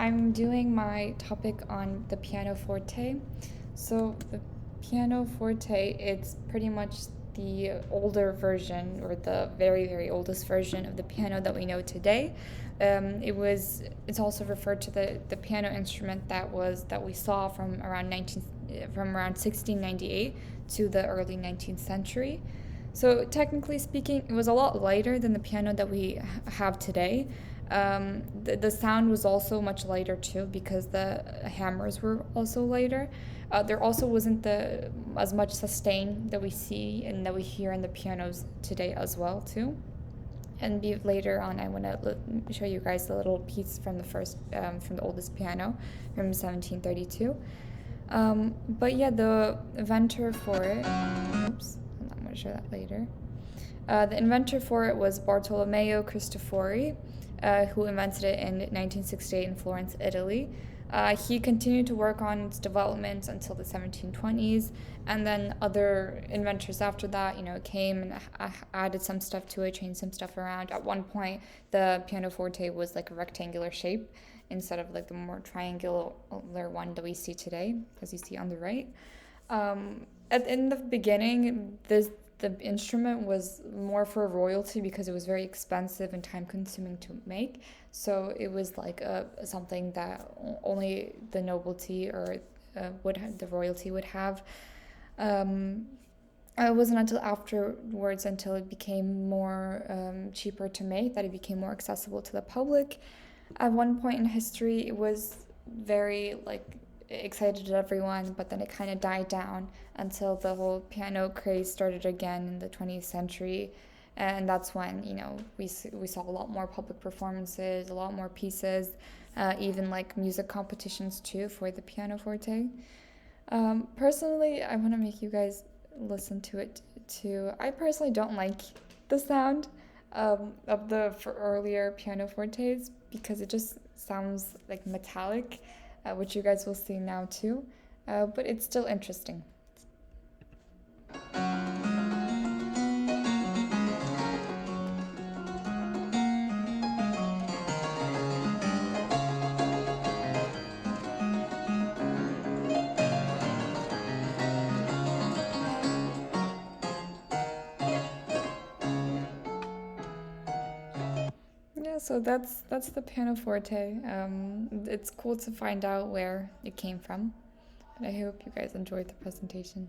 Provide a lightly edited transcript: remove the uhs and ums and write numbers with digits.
I'm doing my topic on the pianoforte. So the pianoforte, it's pretty much the older version or the very, very oldest version of the piano that we know today. It's also referred to the piano instrument that we saw from around 1698 to the early 19th century. So technically speaking, it was a lot lighter than the piano that we have today. The sound was also much lighter too because the hammers were also lighter. There also wasn't the as much sustain that we see and that we hear in the pianos today as well too. And later on, I want to show you guys a little piece from from the oldest piano from 1732. But yeah, the inventor for it. Oops, I'm going to show that later. The inventor for it was Bartolomeo Cristofori, who invented it in 1968 in Florence, Italy. He continued to work on its development until the 1720s, and then other inventors after that, came and added some stuff to it, changed some stuff around. At one point, the pianoforte was like a rectangular shape instead of like the more triangular one that we see today, as you see on the right. In the beginning, the instrument was more for royalty because it was very expensive and time consuming to make. So it was like something that only the nobility or the royalty would have. It wasn't until afterwards, until it became more cheaper to make, that it became more accessible to the public. At one point in history, it was very excited everyone, but then it kind of died down until the whole piano craze started again in the 20th century. And that's when, we saw a lot more public performances, a lot more pieces, even like music competitions too for the pianoforte. Personally, I want to make you guys listen to it too. I personally don't like the sound of the earlier pianofortes because it just sounds like metallic, which you guys will see now too. But it's still interesting. Yeah, so that's the pianoforte. It's cool to find out where it came from. And I hope you guys enjoyed the presentation.